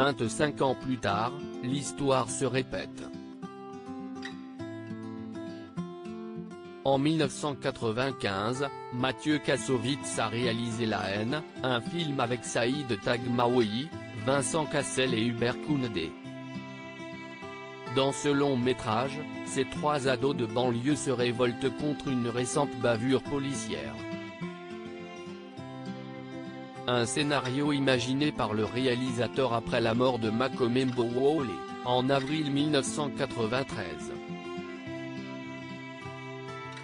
25 ans plus tard, l'histoire se répète. En 1995, Mathieu Kassovitz a réalisé La haine, un film avec Saïd Taghmaoui, Vincent Cassel et Hubert Koundé. Dans ce long métrage, ces trois ados de banlieue se révoltent contre une récente bavure policière. Un scénario imaginé par le réalisateur après la mort de Makome Mbowole, en avril 1993.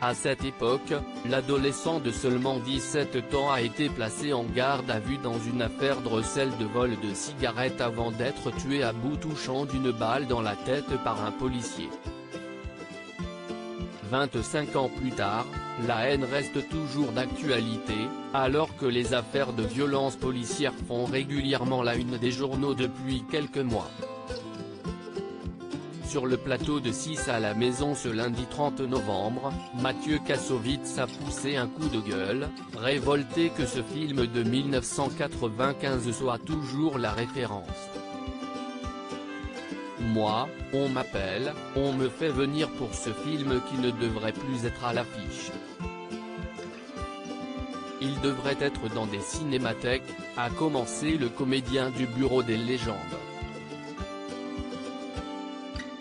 À cette époque, l'adolescent de seulement 17 ans a été placé en garde à vue dans une affaire de recel de vol de cigarettes avant d'être tué à bout touchant d'une balle dans la tête par un policier. 25 ans plus tard, la haine reste toujours d'actualité, alors que les affaires de violence policière font régulièrement la une des journaux depuis quelques mois. Sur le plateau de 6 à la maison ce lundi 30 novembre, Mathieu Kassovitz a poussé un coup de gueule, révolté que ce film de 1995 soit toujours la référence. Moi, on m'appelle, on me fait venir pour ce film qui ne devrait plus être à l'affiche. Il devrait être dans des cinémathèques, a commencé le comédien du Bureau des légendes.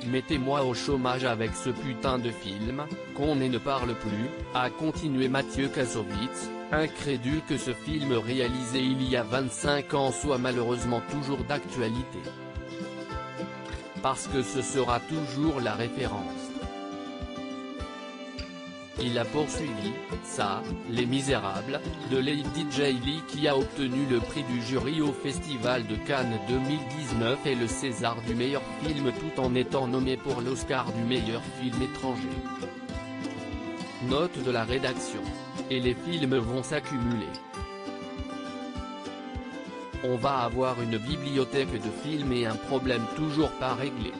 Mettez-moi au chômage avec ce putain de film, qu'on ne parle plus, a continué Mathieu Kassovitz, incrédule que ce film réalisé il y a 25 ans soit malheureusement toujours d'actualité. Parce que ce sera toujours la référence. Il a poursuivi, ça, Les Misérables, de Lady Jayley qui a obtenu le prix du jury au Festival de Cannes 2019 et le César du meilleur film tout en étant nommé pour l'Oscar du meilleur film étranger. Note de la rédaction. Et les films vont s'accumuler. On va avoir une bibliothèque de films et un problème toujours pas réglé.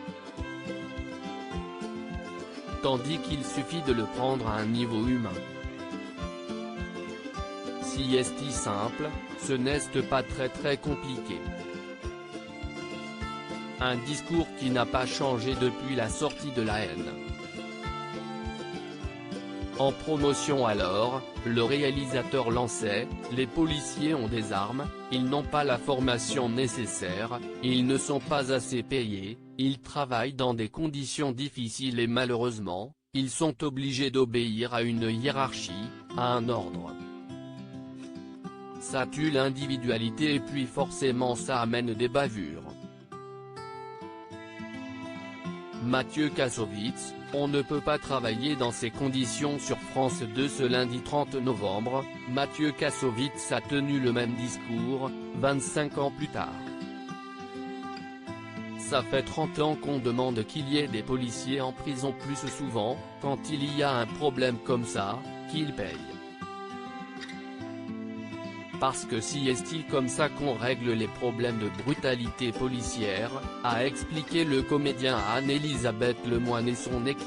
Tandis qu'il suffit de le prendre à un niveau humain. Si est simple, ce n'est pas très compliqué. Un discours qui n'a pas changé depuis la sortie de La haine. En promotion alors, le réalisateur lançait, les policiers ont des armes, ils n'ont pas la formation nécessaire, ils ne sont pas assez payés, ils travaillent dans des conditions difficiles et malheureusement, ils sont obligés d'obéir à une hiérarchie, à un ordre. Ça tue l'individualité et puis forcément ça amène des bavures. Mathieu Kassovitz, on ne peut pas travailler dans ces conditions sur France 2 ce lundi 30 novembre, Mathieu Kassovitz a tenu le même discours, 25 ans plus tard. Ça fait 30 ans qu'on demande qu'il y ait des policiers en prison plus souvent, quand il y a un problème comme ça, qu'ils payent. Parce que si est-il comme ça qu'on règle les problèmes de brutalité policière, a expliqué le comédien à Anne-Elisabeth Lemoine et son équipe.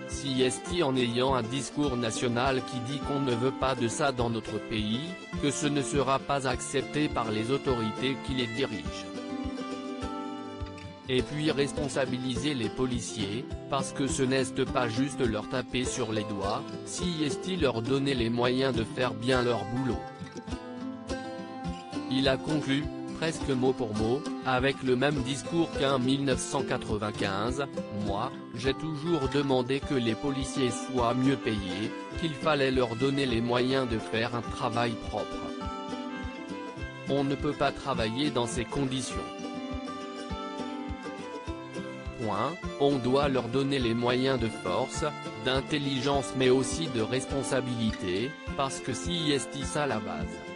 Si est-il en ayant un discours national qui dit qu'on ne veut pas de ça dans notre pays, que ce ne sera pas accepté par les autorités qui les dirigent. Et puis responsabiliser les policiers, parce que ce n'est pas juste leur taper sur les doigts, si est-il leur donner les moyens de faire bien leur boulot. Il a conclu, presque mot pour mot, avec le même discours qu'en 1995, moi, j'ai toujours demandé que les policiers soient mieux payés, qu'il fallait leur donner les moyens de faire un travail propre. On ne peut pas travailler dans ces conditions. On doit leur donner les moyens de force, d'intelligence mais aussi de responsabilité, parce que si est ça la base.